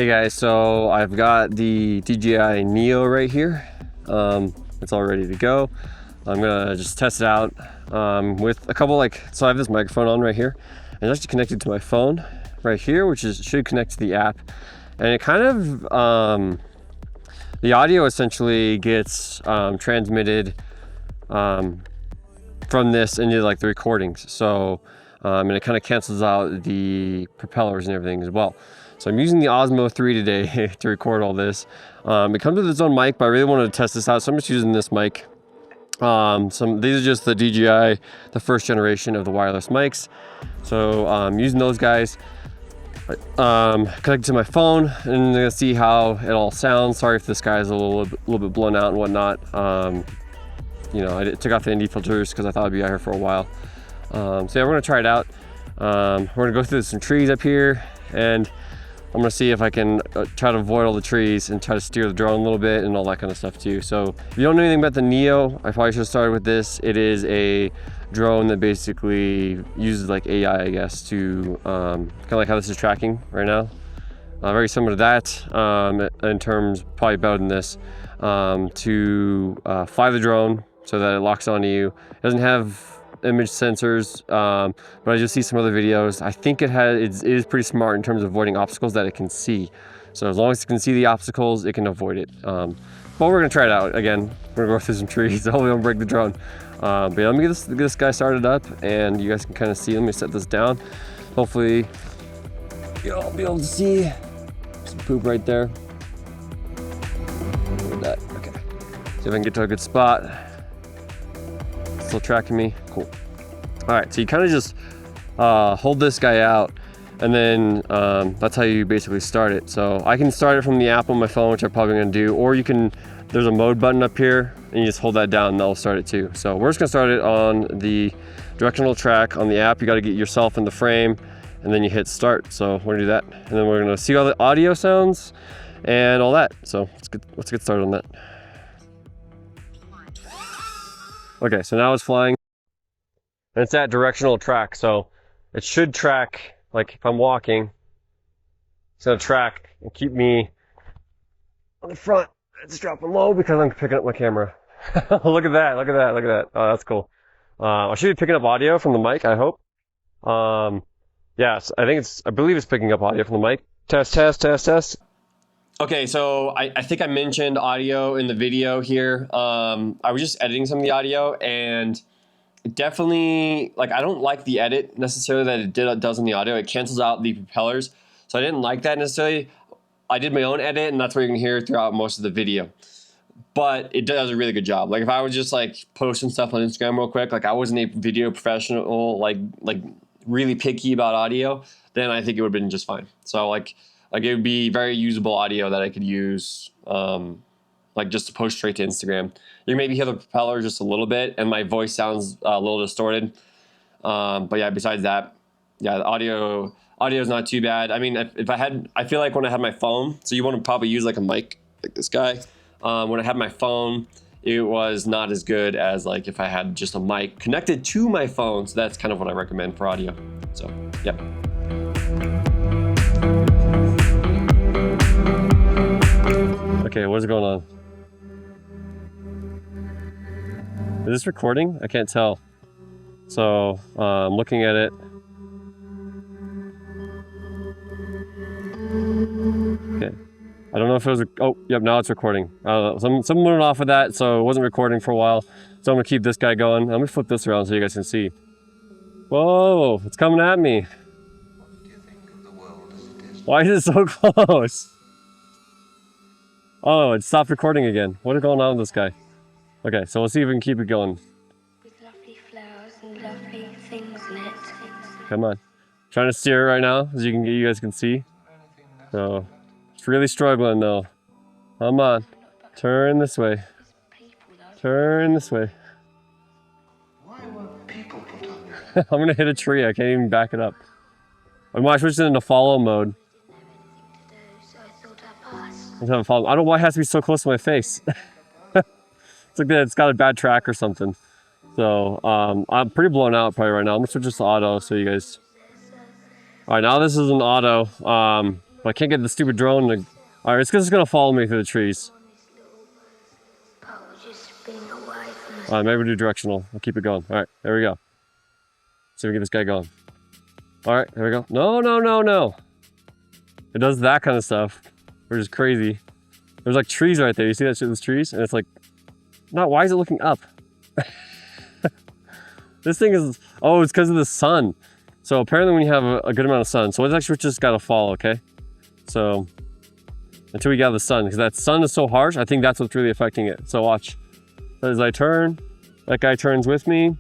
Hey guys, so I've got the DJI Neo right here. It's all ready to go. I'm gonna just test it out with a couple so I have this microphone on right here, and it's actually connected to my phone right here, which should connect to the app. And it kind of, the audio essentially gets transmitted from this into like the recordings. So, and it kind of cancels out the propellers and everything as well. So I'm using the Osmo 3 today to record all this. It comes with its own mic, but I really wanted to test this out, so I'm just using this mic. These are just the DJI, the first generation of the wireless mics. So I'm using those guys, connected to my phone, and I'm gonna see how it all sounds. Sorry if this guy is a little bit blown out and whatnot. You know, I took off the ND filters because I thought I'd be out here for a while. So yeah, we're gonna try it out. We're gonna go through some trees up here, and I'm gonna see if I can try to avoid all the trees and try to steer the drone a little bit and all that kind of stuff too. So if you don't know anything about the Neo, I probably should have started with this. It is a drone that basically uses like AI, I guess, to kind of like how this is tracking right now. Very similar to that in terms, probably better than this, to fly the drone so that it locks onto you. It doesn't have image sensors, but I just see some other videos. I think it is pretty smart in terms of avoiding obstacles that it can see. So as long as it can see the obstacles, it can avoid it. But we're gonna try it out again. We're gonna go through some trees. Hopefully, we don't break the drone. But yeah, let me get this guy started up, and you guys can kind of see. Let me set this down. Hopefully, you'll be able to see some poop right there. Look at that. Okay. See if I can get to a good spot. Still tracking me. Cool. All right, so you kind of just hold this guy out, and then that's how you basically start it. So I can start it from the app on my phone, which I'm probably gonna do, or you can, there's a mode button up here, and you just hold that down and that'll start it too. So we're just gonna start it on the directional track on the app. You gotta get yourself in the frame, and then you hit start. So we're gonna do that, and then we're gonna see all the audio sounds and all that. So let's get started on that. Okay, so now it's flying. And it's that directional track, so it should track, like if I'm walking, it's gonna track and keep me on the front. It's dropping low because I'm picking up my camera. Look at that, look at that, look at that. Oh, that's cool. I should be picking up audio from the mic, I hope. Yes, I believe it's picking up audio from the mic. Test, test, test, test. Okay, so I think I mentioned audio in the video here. I was just editing some of the audio, and definitely, like, I don't like the edit necessarily that it does in the audio. It cancels out the propellers, so I didn't like that necessarily. I did my own edit, and that's what you can hear throughout most of the video. But it does a really good job. Like, if I was just like posting stuff on Instagram real quick, like I wasn't a video professional, like really picky about audio, then I think it would have been just fine. So like it would be very usable audio that I could use, like just to post straight to Instagram. You can maybe hear the propeller just a little bit, and my voice sounds a little distorted. But yeah, besides that, yeah, the audio is not too bad. I mean, I feel like when I had my phone, so you want to probably use like a mic like this guy. When I had my phone, it was not as good as like if I had just a mic connected to my phone. So that's kind of what I recommend for audio. So, yeah. Okay, what's going on? Is this recording? I can't tell. So, I'm looking at it. Okay. I don't know if it was, oh, yep, now it's recording. I don't know, something went off with that, so it wasn't recording for a while. So I'm gonna keep this guy going. Let me flip this around so you guys can see. Whoa, it's coming at me. What do you think of the world as it is? Why is it so close? Oh, it stopped recording again. What is going on with this guy? Okay, so let's see if we can keep it going. With lovely flowers and lovely things in it. Come on. Trying to steer it right now, as you guys can see. So, it's really struggling though. Come on. Turn this way. Turn this way. Why were people put on you? I'm gonna hit a tree. I can't even back it up. I'm gonna switch it into follow mode. I don't know why it has to be so close to my face. It's like that it's got a bad track or something. So I'm pretty blown out probably right now. I'm gonna switch this to auto so you guys. All right, now this is an auto. But I can't get the stupid drone to... Alright, it's because it's gonna follow me through the trees. Alright, maybe we'll do directional. I'll keep it going. Alright, there we go. See if we can get this guy going. Alright, there we go. No, no, no, no. It does that kind of stuff. Which is crazy. There's like trees right there. You see that shit, those trees? And it's like... No, why is it looking up? This thing is... Oh, it's because of the sun. So apparently when you have a good amount of sun. So it's actually just gotta fall, okay? So... Until we get out of the sun. Because that sun is so harsh, I think that's what's really affecting it. So watch. As I turn, that guy turns with me.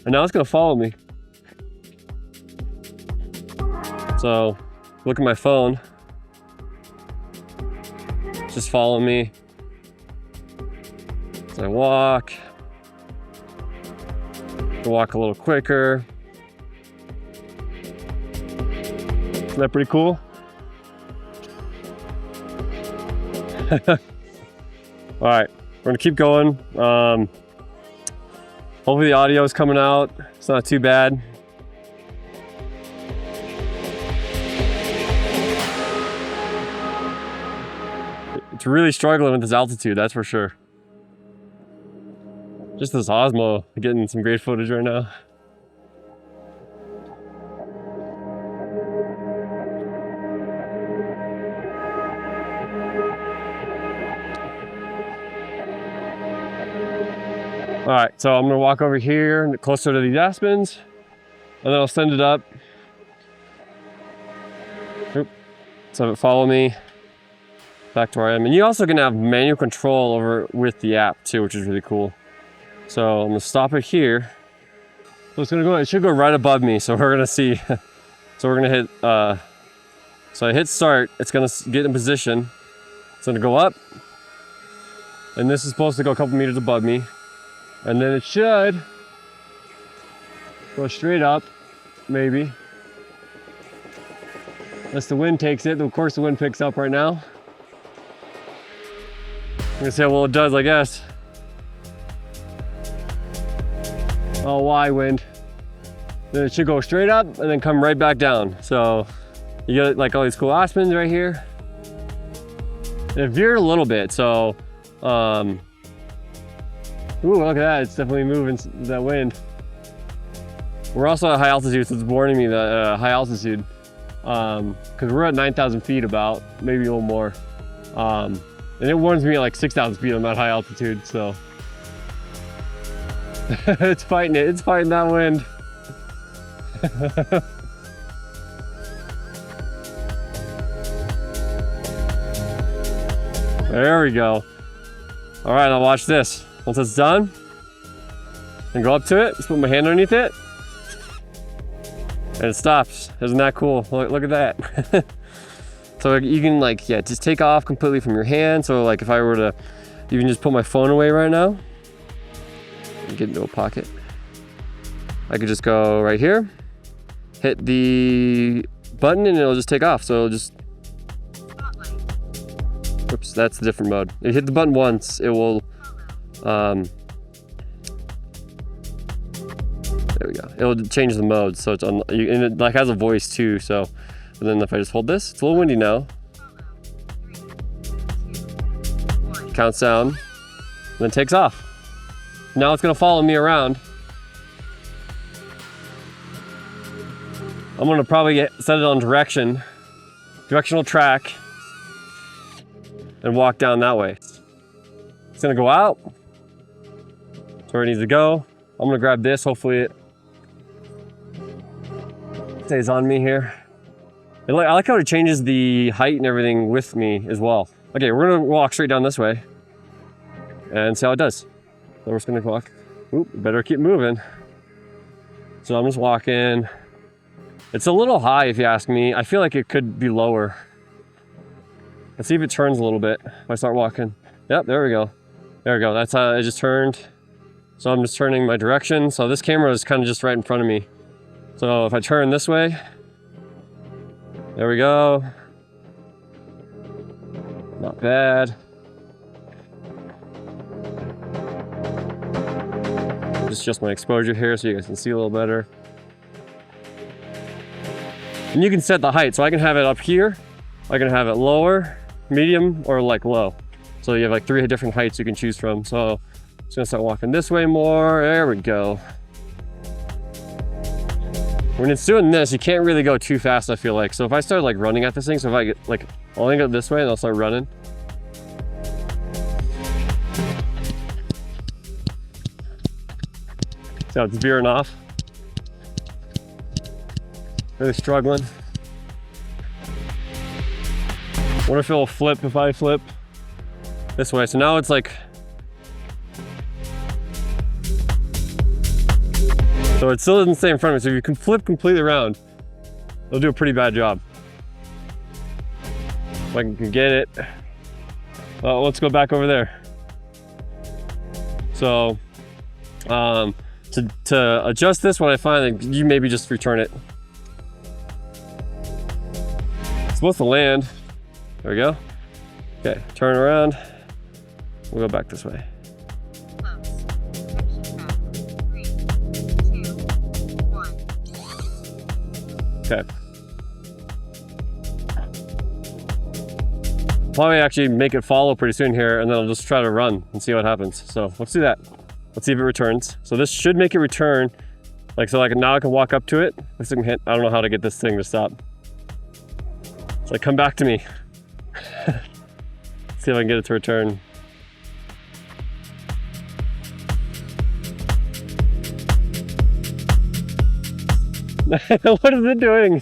And now it's gonna follow me. So, look at my phone. Just follow me. As I walk. Walk a little quicker. Isn't that pretty cool? All right, we're gonna keep going. Hopefully the audio is coming out. It's not too bad. It's really struggling with this altitude, that's for sure. Just this Osmo, getting some great footage right now. All right, so I'm gonna walk over here closer to these aspens, and then I'll send it up. Oop. So have it follow me back to where I am. And you also can have manual control over with the app too, which is really cool. So I'm gonna stop it here. So it's gonna go, it should go right above me. So we're gonna see. So we're gonna hit, so I hit start, it's gonna get in position. It's gonna go up. And this is supposed to go a couple meters above me. And then it should go straight up, maybe. Unless the wind takes it. Of course the wind picks up right now. I'm gonna say, well, it does, I guess. Oh, why wind? Then it should go straight up and then come right back down. So you get like all these cool aspens right here. It veered a little bit, so ooh, look at that, it's definitely moving that wind. We're also at high altitude, so it's warning me that high altitude. Because we're at 9,000 feet about, maybe a little more. And it warns me at like 6,000 feet I'm at high altitude, so. It's fighting it, it's fighting that wind. There we go. All right, I'll watch this. Once it's done, and go up to it, just put my hand underneath it, and it stops. Isn't that cool? Look at that. So you can like, yeah, just take off completely from your hand. So like if I were to even just put my phone away right now, and get into a pocket, I could just go right here, hit the button, and it'll just take off. So it'll just, oops, that's a different mode. You hit the button once, it will, there we go. It'll change the mode, so it's and it like has a voice too. So, and then if I just hold this, it's a little windy now. Counts down, and then takes off. Now it's gonna follow me around. I'm gonna probably set it on directional track, and walk down that way. It's gonna go out. That's where it needs to go. I'm gonna grab this, hopefully it stays on me here. I like how it changes the height and everything with me as well. Okay, we're gonna walk straight down this way and see how it does. So we're just gonna walk. Oop, better keep moving. So I'm just walking. It's a little high if you ask me. I feel like it could be lower. Let's see if it turns a little bit if I start walking. Yep, there we go. There we go, that's how it just turned. So I'm just turning my direction. So this camera is kind of just right in front of me. So if I turn this way, there we go. Not bad. Just adjust my exposure here so you guys can see a little better. And you can set the height, so I can have it up here, I can have it lower, medium, or like low. So you have like 3 different heights you can choose from. So I'm just gonna start walking this way more. There we go. When it's doing this, you can't really go too fast, I feel like. So if I start like running at this thing, so if I get like, I'll only go this way and I'll start running. See how it's veering off? Really struggling. Wonder if it'll flip if I flip this way. So now it's like, so it still doesn't stay in front of me. So if you can flip completely around, it'll do a pretty bad job. If I can get it. Well, let's go back over there. So, to adjust this, what I find, like, you maybe just return it. It's supposed to land. There we go. Okay, turn around. We'll go back this way. Okay. Probably actually make it follow pretty soon here, and then I'll just try to run and see what happens. So let's do that. Let's see if it returns. So this should make it return. Like, so like now I can walk up to it. Let's see if I can hit. I don't know how to get this thing to stop. It's like, come back to me. See if I can get it to return. What is it doing?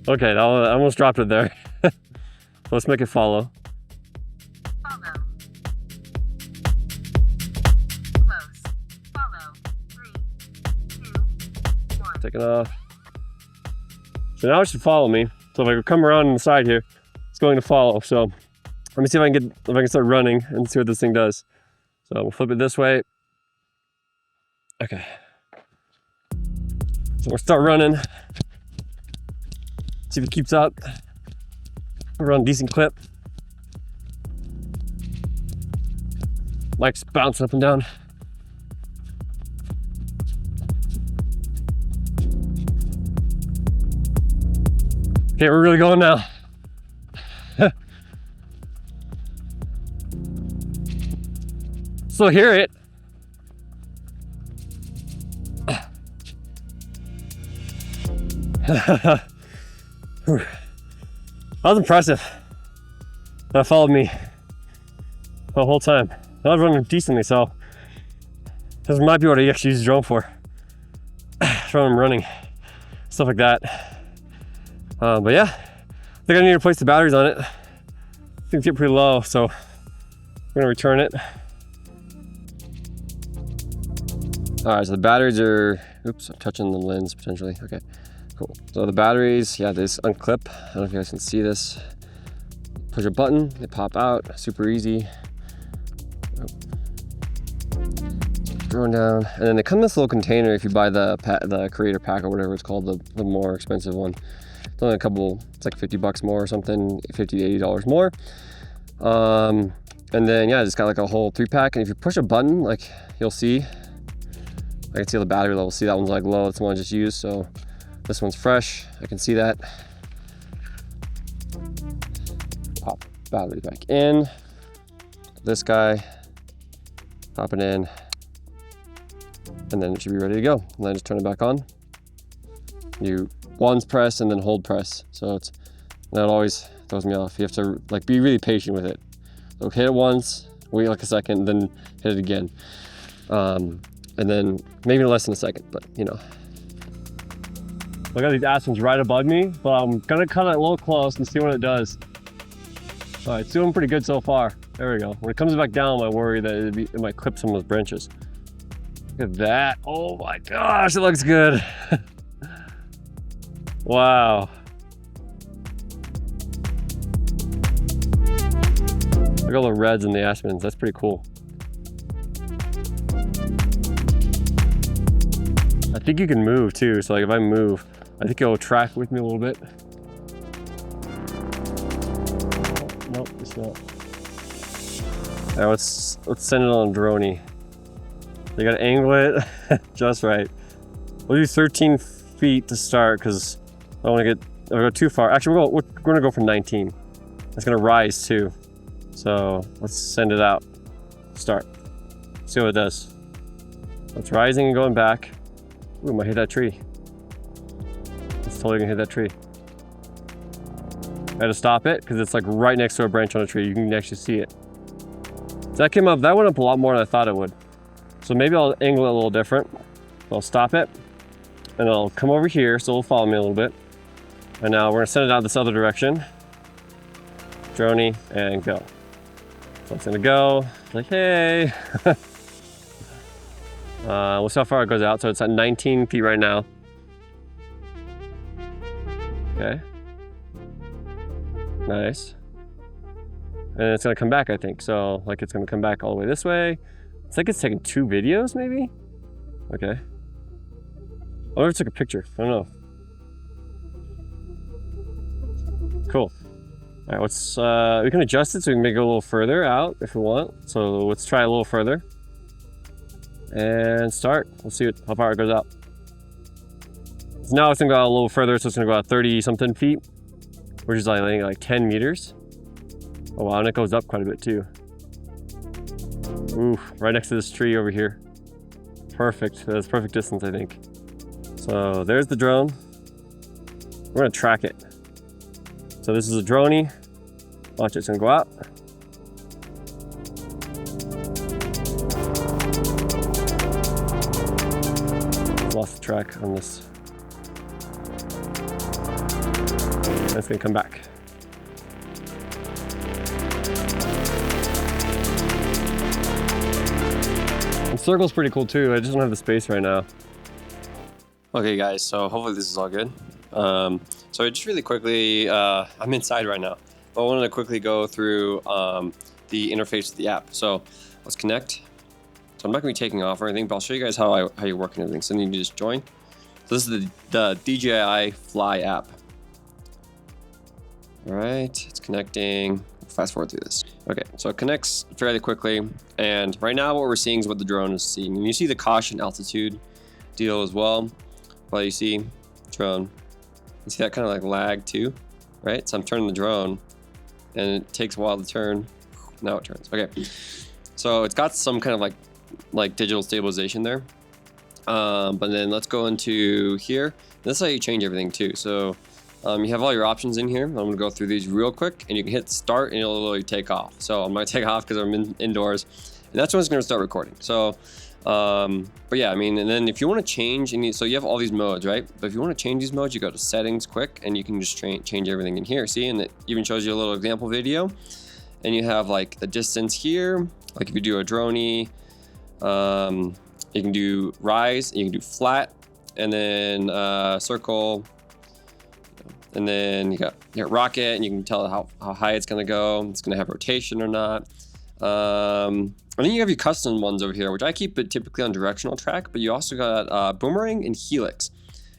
Okay, I almost dropped it there. Let's make it follow. Follow. Close. Follow. 3, 2, 1. Take it off. So now it should follow me. So if I come around on the side here, it's going to follow. So let me see if I can start running and see what this thing does. So we'll flip it this way. Okay. So we'll start running. See if it keeps up. We're on a decent clip. Mike's bouncing up and down. Okay, we're really going now. Still hear it. That was impressive. That followed me the whole time. I was running decently, so this might be what I actually use the drone for. Drone running, stuff like that. But yeah, I think I need to replace the batteries on it. Things get pretty low, so I'm gonna return it. All right, so the batteries are, oops, I'm touching the lens potentially. Okay, cool. So the batteries, yeah, they just unclip. I don't know if you guys can see this. Push a button, they pop out, super easy. Drone down, and then they come in this little container if you buy the creator pack or whatever it's called, the more expensive one. It's only a couple, it's like 50 bucks more or something, 50 to $80 more. And then yeah, it's got like a whole 3-pack, and if you push a button, like you'll see, I can see the battery level. See, that one's like low, that's the one I just used, so this one's fresh, I can see that. Pop battery back in. This guy, pop it in, and then it should be ready to go. And then just turn it back on. You once press and then hold press. So it's, that always throws me off. You have to like be really patient with it. So hit it once, wait like a second, then hit it again. And then maybe less than a second, but you know. I got these aspens right above me, but I'm gonna cut it a little close and see what it does. All right, it's doing pretty good so far. There we go. When it comes back down, I worry that it might clip some of those branches. Look at that. Oh my gosh, it looks good. Wow. Look at all the reds in the aspens. That's pretty cool. I think you can move too. So like if I move, I think it'll track with me a little bit. Oh, nope, it's not. All right, let's send it on droney. You gotta angle it just right. We'll do 13 feet to start because I don't want to go too far. Actually, we're gonna go for 19. It's gonna rise too. So let's send it out. Start. See what it does. It's rising and going back. Ooh, might hit that tree. It's totally gonna hit that tree. I had to stop it because it's like right next to a branch on a tree. You can actually see it. So that came up. That went up a lot more than I thought it would. So maybe I'll angle it a little different. I'll stop it, and I'll come over here so it'll follow me a little bit. And now we're gonna send it out this other direction. Droney and go. So it's gonna go, like, hey. We'll see how far it goes out. So it's at 19 feet right now. Okay. Nice. And it's gonna come back, I think. So like it's gonna come back all the way this way. It's like it's taking 2 videos maybe? Okay. I wonder if it took a picture, I don't know. Cool. All right, let's, we can adjust it so we can make it a little further out if we want. So let's try a little further. And start. We'll see how far it goes out. So now it's gonna go out a little further, so it's gonna go out 30 something feet, which is like, I think like 10 meters. Oh wow, and it goes up quite a bit too. Ooh, right next to this tree over here. Perfect, that's perfect distance, I think. So there's the drone. We're gonna track it. So this is a droney. Watch, it's gonna go out. Lost the track on this. And it's gonna come back. The circle's pretty cool too. I just don't have the space right now. Okay guys, so hopefully this is all good. So just really quickly, I'm inside right now, but I wanted to quickly go through the interface of the app. So let's connect. So I'm not gonna be taking off or anything, but I'll show you guys how you work and everything. So then you just join. So this is the DJI Fly app. All right, it's connecting. Fast forward through this. Okay, so it connects fairly quickly. And right now what we're seeing is what the drone is seeing. And you see the caution altitude deal as well. Well, you see drone. You see that kind of like lag too, right? So I'm turning the drone and it takes a while to turn. Now it turns. Okay, so it's got some kind of like digital stabilization there. But then let's go into here. This is how you change everything too. So you have all your options in here. I'm gonna go through these real quick, and you can hit start and it'll literally take off. So I'm gonna take off because I'm indoors, and that's when it's gonna start recording. So but yeah, I mean, and then if you want to change, so you have all these modes, right? But if you want to change these modes, you go to settings quick, and you can just change everything in here. See, and it even shows you a little example video, and you have like the distance here. Like if you do a droney, you can do rise, you can do flat, and then circle, and then you got rocket, and you can tell how high it's gonna go. It's gonna have rotation or not. And then you have your custom ones over here, which I keep it typically on directional track, but you also got boomerang and helix.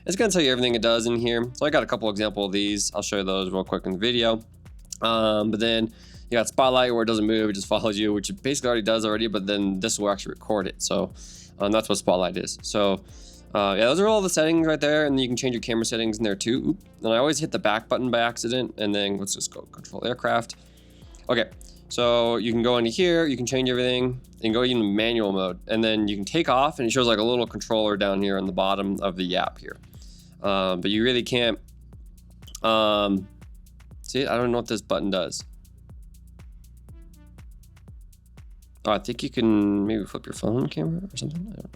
It's gonna tell you everything it does in here. So I got a couple examples of these. I'll show you those real quick in the video. But then you got spotlight where it doesn't move, it just follows you, which it basically already does already, but then this will actually record it. So that's what spotlight is. So yeah, those are all the settings right there, and you can change your camera settings in there too. Oop. And I always hit the back button by accident, and then let's just go control aircraft. Okay, so you can go into here, you can change everything, and go into manual mode, and then you can take off, and it shows like a little controller down here on the bottom of the app here. But you really can't see it. I don't know what this button does. Oh, I think you can maybe flip your phone camera or something. I don't know.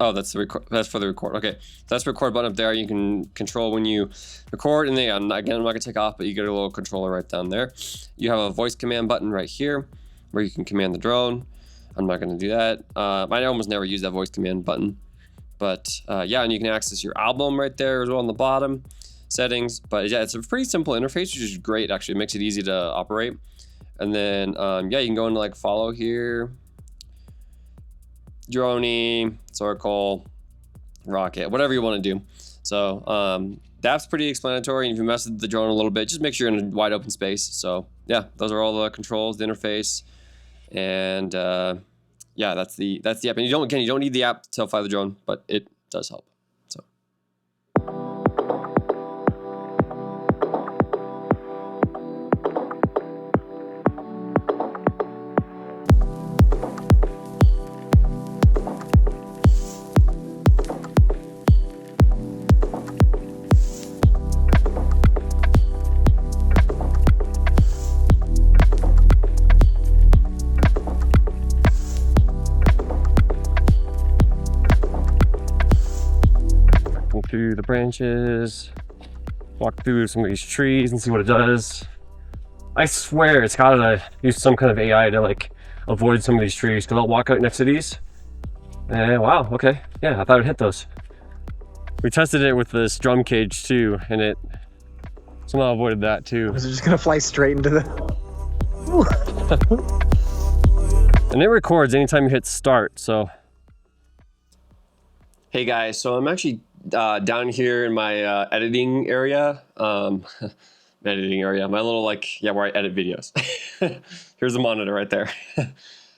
Oh, that's the record. That's for the record. Okay, so that's the record button up there. You can control when you record, and then again, I'm not gonna take off, but you get a little controller right down there. You have a voice command button right here, where you can command the drone. I'm not gonna do that. I almost never use that voice command button, but yeah, and you can access your album right there as well on the bottom settings. But yeah, it's a pretty simple interface, which is great. Actually, it makes it easy to operate. And then yeah, you can go into like follow here. Droney, circle, rocket, whatever you want to do. So that's pretty explanatory. And if you mess with the drone a little bit, just make sure you're in a wide open space. So yeah, those are all the controls, the interface, and yeah, that's the app. And you don't need the app to fly the drone, but it does help. So. through the branches, walk through some of these trees and see what it does. I swear it's gotta use some kind of AI to like avoid some of these trees, because I'll walk out next to these and wow, okay, yeah, I thought it hit those. We tested it with this drum cage too, and it somehow avoided that too. Was it just gonna fly straight into the... And it records anytime you hit start, so. Hey guys, so I'm actually down here in my editing area. Editing area, my little like, yeah, where I edit videos. Here's the monitor right there.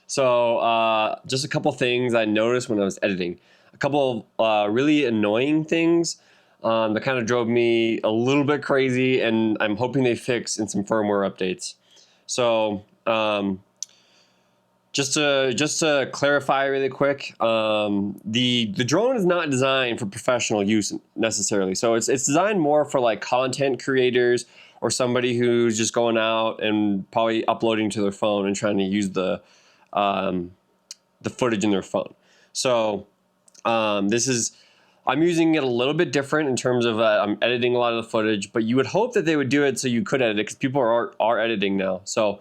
So just a couple things I noticed when I was editing. A couple really annoying things that kind of drove me a little bit crazy, and I'm hoping they fix in some firmware updates. So just to clarify really quick, the drone is not designed for professional use necessarily. So it's designed more for like content creators or somebody who's just going out and probably uploading to their phone and trying to use the footage in their phone. So I'm using it a little bit different in terms of I'm editing a lot of the footage, but you would hope that they would do it so you could edit it, because people are editing now. So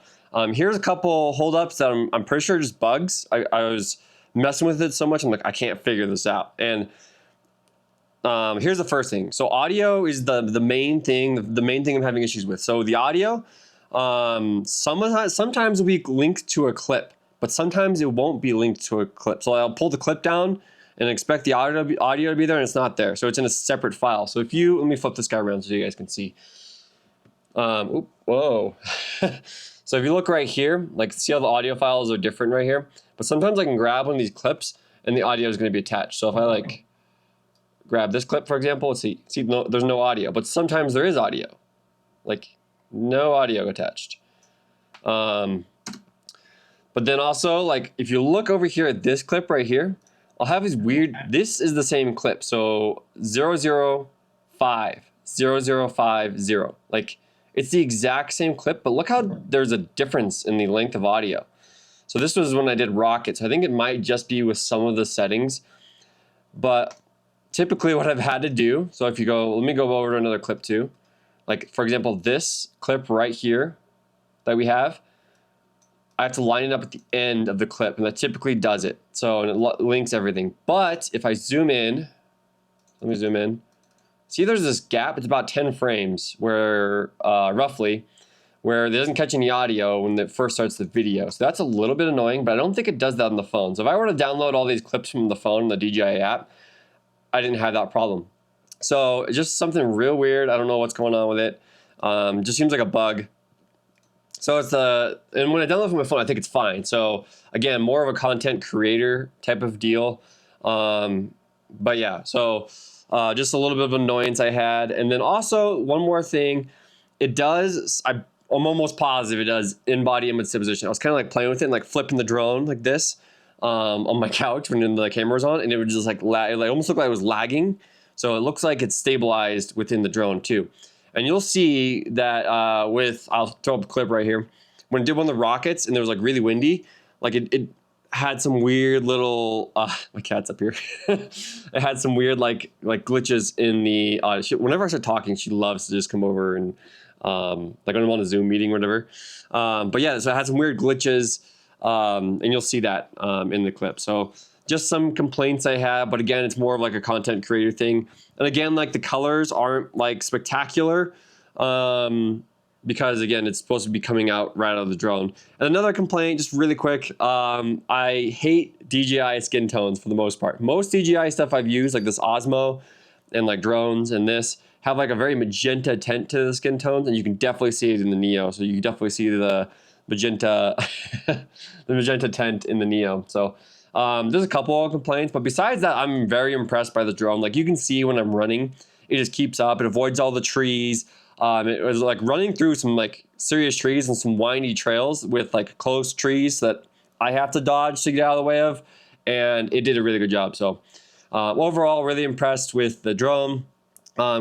here's a couple holdups that I'm pretty sure are just bugs. I was messing with it so much, I'm like, I can't figure this out. And here's the first thing. So audio is the main thing I'm having issues with. So the audio, sometimes it'll be linked to a clip, but sometimes it won't be linked to a clip. So I'll pull the clip down and expect the audio to be there, and it's not there. So it's in a separate file. So if you, let me flip this guy around so you guys can see. Whoa. So if you look right here, like see how the audio files are different right here, but sometimes I can grab one of these clips and the audio is going to be attached. So if I like grab this clip, for example, let's see, no, there's no audio, but sometimes there is audio, like no audio attached. But then also, like if you look over here at this clip right here, I'll have these weird, this is the same clip. So 005, 0050, like it's the exact same clip, but look how there's a difference in the length of audio. So this was when I did rockets. I think it might just be with some of the settings, but typically what I've had to do, so if you go, let me go over to another clip too. Like for example, this clip right here that we have, I have to line it up at the end of the clip, and that typically does it. So, and it links everything. But if I zoom in, let me zoom in. See, there's this gap. It's about 10 frames where, roughly, where it doesn't catch any audio when it first starts the video. So that's a little bit annoying, but I don't think it does that on the phone. So if I were to download all these clips from the phone, the DJI app, I didn't have that problem. So just something real weird. I don't know what's going on with it. Just seems like a bug. So it's and when I download from my phone, I think it's fine. So again, more of a content creator type of deal. But yeah, so just a little bit of annoyance I had. And then also one more thing, it does, I'm almost positive it does in-body image stabilization. I was kind of like playing with it and like flipping the drone like this on my couch when the camera was on, and it would just like, it almost looked like it was lagging. So it looks like it's stabilized within the drone too. And you'll see that I'll throw up a clip right here. When I did one of the rockets and it was like really windy, like it had some weird little, my cat's up here. It had some weird like glitches in the, whenever I start talking, she loves to just come over and like when I'm on a Zoom meeting or whatever. But yeah, so it had some weird glitches and you'll see that in the clip. So just some complaints I have, but again, it's more of like a content creator thing. And again, like the colors aren't like spectacular because again, it's supposed to be coming out right out of the drone. And another complaint, just really quick, I hate DJI skin tones for the most part. Most DJI stuff I've used, like this Osmo and like drones and this, have like a very magenta tint to the skin tones, and you can definitely see it in the Neo. So you can definitely see the magenta, the magenta tint in the Neo. So there's a couple of complaints, but besides that, I'm very impressed by the drone. Like you can see when I'm running, it just keeps up. It avoids all the trees. It was like running through some like serious trees and some windy trails with like close trees that I have to dodge to get out of the way of, and it did a really good job. So overall, really impressed with the drone.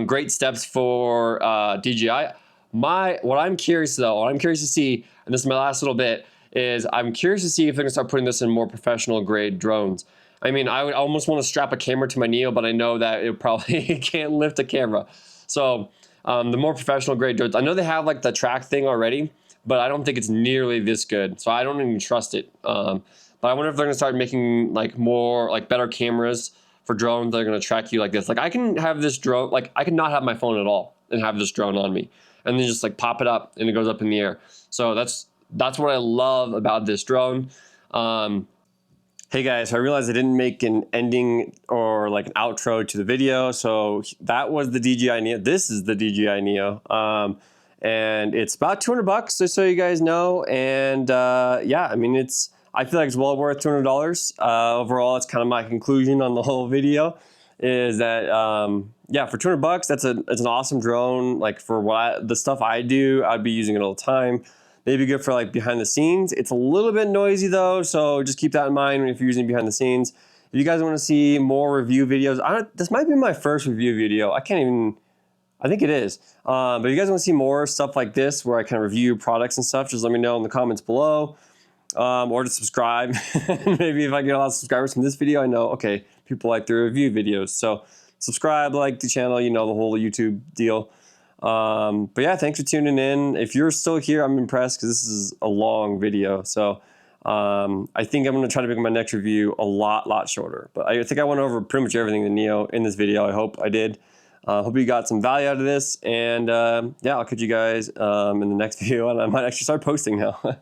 Great steps for DJI. What I'm curious to see, and this is my last little bit, is I'm curious to see if they're gonna start putting this in more professional grade drones. I mean, I would almost want to strap a camera to my Neo, but I know that it probably can't lift a camera. So the more professional grade drones, I know they have like the track thing already, but I don't think it's nearly this good. So I don't even trust it. But I wonder if they're gonna start making like more, like better cameras for drones that are gonna track you like this. Like I can have this drone, like I can not have my phone at all and have this drone on me, and then just like pop it up and it goes up in the air. So that's what I love about this drone. Hey guys, so I realized I didn't make an ending or like an outro to the video. So that was the DJI Neo. This is the DJI Neo. And it's about 200 bucks, just so you guys know. And yeah, I mean, I feel like it's well worth $200. Overall, it's kind of my conclusion on the whole video is that, yeah, for 200 bucks, it's an awesome drone. Like for the stuff I do, I'd be using it all the time. Maybe good for like behind the scenes. It's a little bit noisy though, so just keep that in mind if you're using it behind the scenes. If you guys want to see more review videos, this might be my first review video. I think it is. But if you guys want to see more stuff like this where I kind of review products and stuff, just let me know in the comments below. Or to subscribe. Maybe if I get a lot of subscribers from this video, I know, okay, people like the review videos. So subscribe, like the channel, you know, the whole YouTube deal. But yeah, thanks for tuning in. If you're still here, I'm impressed because this is a long video. So I think I'm going to try to make my next review a lot shorter. But I think I went over pretty much everything in the Neo in this video. I hope I did. Hope you got some value out of this. And yeah, I'll catch you guys in the next video. And I might actually start posting now.